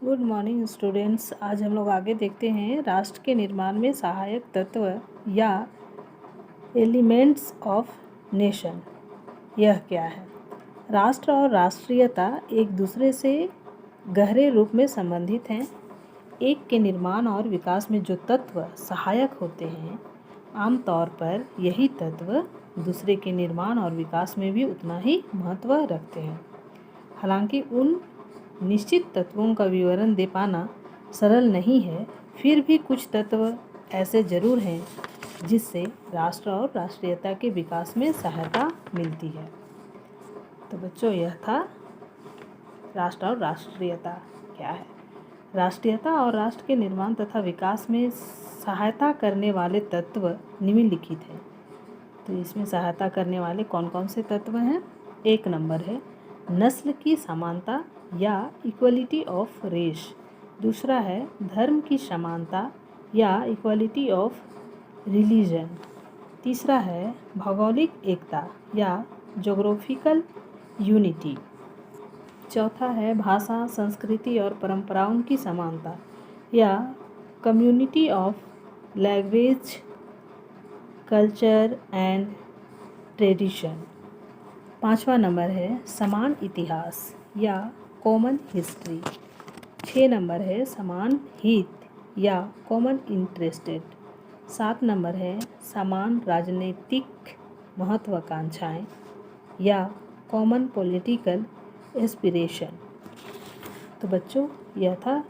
Good morning students. आज हम लोग आगे देखते हैं राष्ट्र के निर्माण में सहायक तत्व या एलिमेंट्स ऑफ नेशन। यह क्या है? राष्ट्र और राष्ट्रीयता एक दूसरे से गहरे रूप में संबंधित हैं। एक के निर्माण और विकास में जो तत्व सहायक होते हैं, आमतौर पर यही तत्व दूसरे के निर्माण और विकास में भी उतना ही महत्व रखते हैं। हालांकि उन निश्चित तत्वों का विवरण दे पाना सरल नहीं है, फिर भी कुछ तत्व ऐसे जरूर हैं जिससे राष्ट्र और राष्ट्रीयता के विकास में सहायता मिलती है। तो बच्चों, यह था राष्ट्र और राष्ट्रीयता क्या है। राष्ट्रीयता और राष्ट्र के निर्माण तथा विकास में सहायता करने वाले तत्व निम्नलिखित हैं। तो इसमें सहायता करने वाले कौन कौन से तत्व हैं? 1 नंबर है नस्ल की समानता या इक्वलिटी ऑफ रेस। दूसरा है धर्म की समानता या इक्वलिटी ऑफ रिलीजन। तीसरा है भौगोलिक एकता या ज्योग्राफिकल यूनिटी। चौथा है भाषा, संस्कृति और परंपराओं की समानता या community of language, culture and tradition. 5वां नंबर है समान इतिहास या कॉमन हिस्ट्री। 6 नंबर है समान हित या कॉमन इंटरेस्टेड। 7 नंबर है समान राजनीतिक महत्वाकांक्षाएं या कॉमन पॉलिटिकल एस्पिरेशन। तो बच्चों, यह था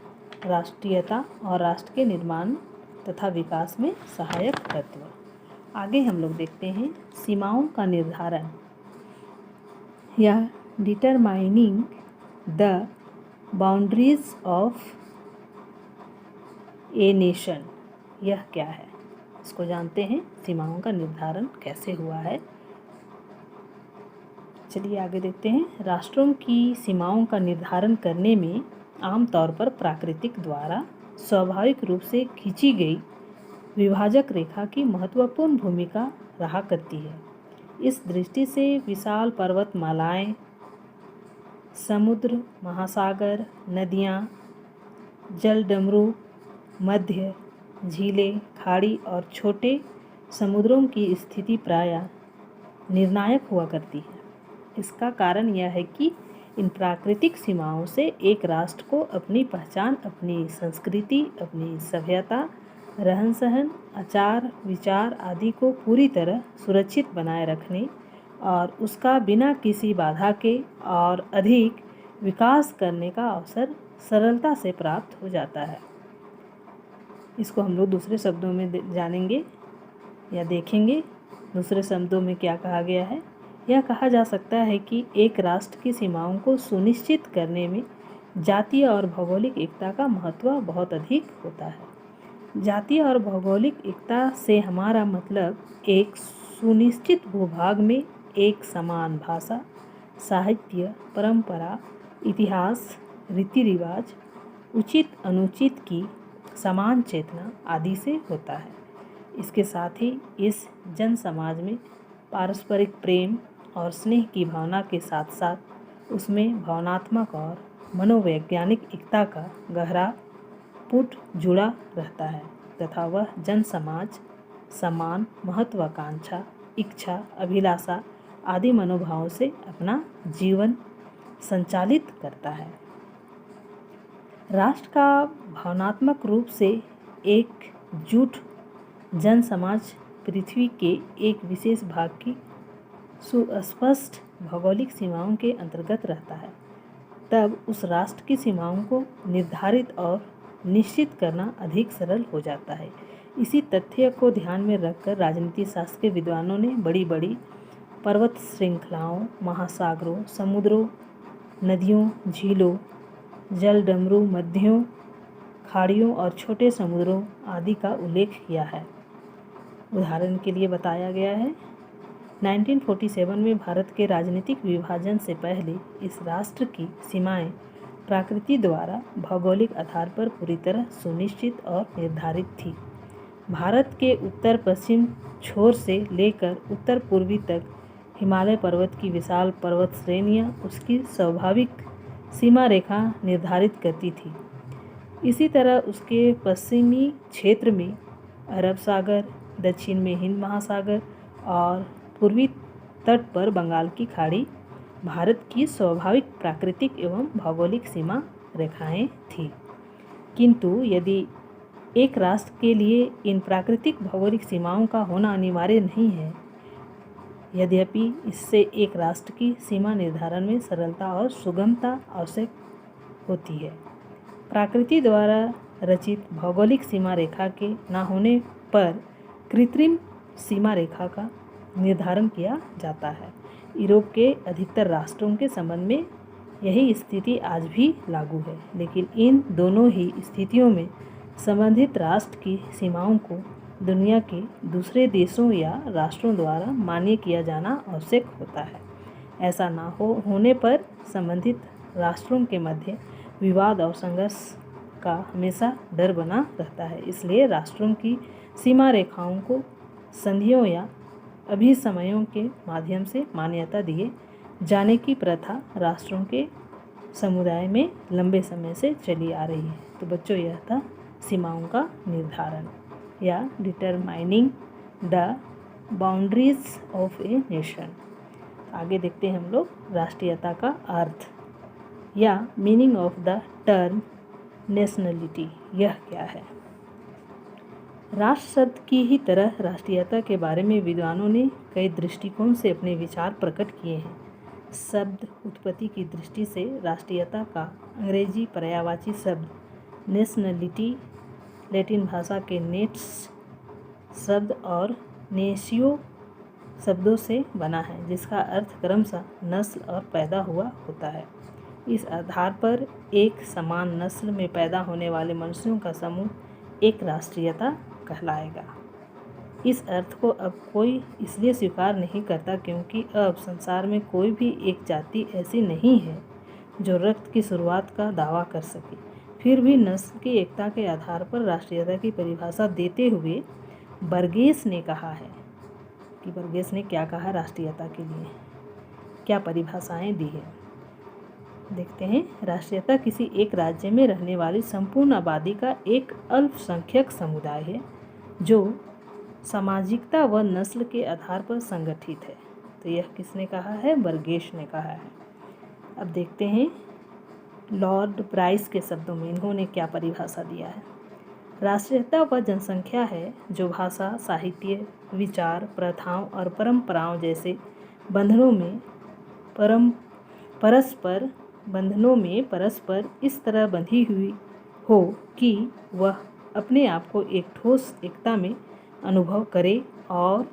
राष्ट्रीयता और राष्ट्र के निर्माण तथा विकास में सहायक तत्व। आगे हम लोग देखते हैं सीमाओं का निर्धारण या determining the boundaries of a nation. यह क्या है? इसको जानते हैं, सीमाओं का निर्धारण कैसे हुआ है। चलिए आगे देखते हैं। राष्ट्रों की सीमाओं का निर्धारण करने में आमतौर पर प्राकृतिक द्वारा स्वाभाविक रूप से खींची गई विभाजक रेखा की महत्वपूर्ण भूमिका रहा करती है। इस दृष्टि से विशाल पर्वतमालाएं, समुद्र, महासागर, नदियाँ, जलडमरू, मध्य झीलें, खाड़ी और छोटे समुद्रों की स्थिति प्रायः निर्णायक हुआ करती है। इसका कारण यह है कि इन प्राकृतिक सीमाओं से एक राष्ट्र को अपनी पहचान, अपनी संस्कृति, अपनी सभ्यता, रहन सहन, आचार विचार आदि को पूरी तरह सुरक्षित बनाए रखने और उसका बिना किसी बाधा के और अधिक विकास करने का अवसर सरलता से प्राप्त हो जाता है। इसको हम लोग दूसरे शब्दों में जानेंगे या देखेंगे। दूसरे शब्दों में क्या कहा गया है? यह कहा जा सकता है कि एक राष्ट्र की सीमाओं को सुनिश्चित करने में जातीय और भौगोलिक एकता का महत्व बहुत अधिक होता है। जातीय और भौगोलिक एकता से हमारा मतलब एक सुनिश्चित भूभाग में एक समान भाषा, साहित्य, परंपरा, इतिहास, रीति रिवाज, उचित अनुचित की समान चेतना आदि से होता है। इसके साथ ही इस जन समाज में पारस्परिक प्रेम और स्नेह की भावना के साथ साथ उसमें भावनात्मक और मनोवैज्ञानिक एकता का गहरा पुट जुड़ा रहता है तथा वह जन समाज समान महत्वाकांक्षा, इच्छा, अभिलाषा आदि मनोभावों से अपना जीवन संचालित करता है। राष्ट्र का भावनात्मक रूप से एकजुट जन समाज पृथ्वी के एक विशेष भाग की सुस्पष्ट भौगोलिक सीमाओं के अंतर्गत रहता है। तब उस राष्ट्र की सीमाओं को निर्धारित और निश्चित करना अधिक सरल हो जाता है। इसी तथ्य को ध्यान में रखकर राजनीति शास्त्र के विद्वानों ने बड़ी बड़ी पर्वत श्रृंखलाओं, महासागरों, समुद्रों, नदियों, झीलों, जलडमरू, मध्यों, खाड़ियों और छोटे समुद्रों आदि का उल्लेख किया है। उदाहरण के लिए बताया गया है 1947 में भारत के राजनीतिक विभाजन से पहले इस राष्ट्र की सीमाएं प्रकृति द्वारा भौगोलिक आधार पर पूरी तरह सुनिश्चित और निर्धारित थी। भारत के उत्तर पश्चिम छोर से लेकर उत्तर पूर्वी तक हिमालय पर्वत की विशाल पर्वत श्रेणियां उसकी स्वाभाविक सीमा रेखा निर्धारित करती थी। इसी तरह उसके पश्चिमी क्षेत्र में अरब सागर, दक्षिण में हिंद महासागर और पूर्वी तट पर बंगाल की खाड़ी भारत की स्वाभाविक प्राकृतिक एवं भौगोलिक सीमा रेखाएं थीं। किंतु यदि एक राष्ट्र के लिए इन प्राकृतिक भौगोलिक सीमाओं का होना अनिवार्य नहीं है, यद्यपि इससे एक राष्ट्र की सीमा निर्धारण में सरलता और सुगमता आवश्यक होती है। प्रकृति द्वारा रचित भौगोलिक सीमा रेखा के न होने पर कृत्रिम सीमा रेखा का निर्धारण किया जाता है। यूरोप के अधिकतर राष्ट्रों के संबंध में यही स्थिति आज भी लागू है, लेकिन इन दोनों ही स्थितियों में संबंधित राष्ट्र की सीमाओं को दुनिया के दूसरे देशों या राष्ट्रों द्वारा मान्य किया जाना आवश्यक होता है। ऐसा होने पर संबंधित राष्ट्रों के मध्य विवाद और संघर्ष का हमेशा डर बना रहता है। इसलिए राष्ट्रों की सीमा रेखाओं को संधियों या अभिसमयों के माध्यम से मान्यता दिए जाने की प्रथा राष्ट्रों के समुदाय में लंबे समय से चली आ रही है। तो बच्चों, यह था सीमाओं का निर्धारण या determining the boundaries of a nation. आगे देखते हैं हम लोग राष्ट्रीयता का अर्थ या meaning of the term nationality. यह क्या है? राष्ट्र शब्द की ही तरह राष्ट्रीयता के बारे में विद्वानों ने कई दृष्टिकोण से अपने विचार प्रकट किए हैं। शब्द उत्पत्ति की दृष्टि से राष्ट्रीयता का अंग्रेजी पर्यायवाची शब्द नेशनलिटी लैटिन भाषा के नेट्स शब्द और नेशियो शब्दों से बना है, जिसका अर्थ क्रमशः नस्ल और पैदा हुआ होता है। इस आधार पर एक समान नस्ल में पैदा होने वाले मनुष्यों का समूह एक राष्ट्रीयता कहलाएगा। इस अर्थ को अब कोई इसलिए स्वीकार नहीं करता क्योंकि अब संसार में कोई भी एक जाति ऐसी नहीं है जो रक्त की शुरुआत का दावा कर सके। फिर भी नस्ल की एकता के आधार पर राष्ट्रीयता की परिभाषा देते हुए बर्गेस ने कहा है कि बर्गेस ने क्या कहा राष्ट्रीयता के लिए, क्या परिभाषाएं दी है। देखते हैं। राष्ट्रीयता किसी एक राज्य में रहने वाली संपूर्ण आबादी का एक अल्पसंख्यक समुदाय है जो सामाजिकता व नस्ल के आधार पर संगठित है। तो यह किसने कहा है? बर्गेस ने कहा है। अब देखते हैं लॉर्ड ब्राइस के शब्दों में इन्होंने क्या परिभाषा दिया है। राष्ट्रीयता वह जनसंख्या है जो भाषा, साहित्य, विचार, प्रथाओं और परंपराओं जैसे बंधनों में परस्पर इस तरह बंधी हुई हो कि वह अपने आप को एक ठोस एकता में अनुभव करे और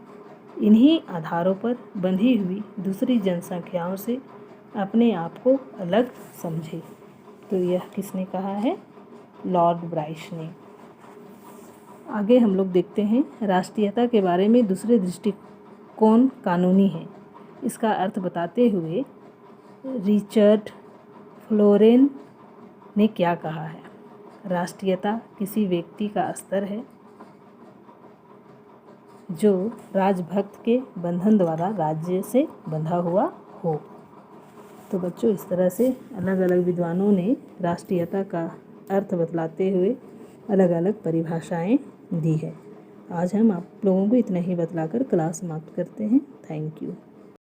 इन्हीं आधारों पर बंधी हुई दूसरी जनसंख्याओं से अपने आप को अलग समझे। तो यह किसने कहा है? लॉर्ड ब्राइस ने। आगे हम लोग देखते हैं राष्ट्रीयता के बारे में दूसरे दृष्टिकोण कानूनी है। इसका अर्थ बताते हुए रिचर्ड फ्लोरेन ने क्या कहा है? राष्ट्रीयता किसी व्यक्ति का स्तर है जो राजभक्त के बंधन द्वारा राज्य से बंधा हुआ हो। तो बच्चों, इस तरह से अलग अलग विद्वानों ने राष्ट्रीयता का अर्थ बतलाते हुए अलग अलग परिभाषाएं दी है। आज हम आप लोगों को इतना ही बतलाकर क्लास समाप्त करते हैं। Thank you.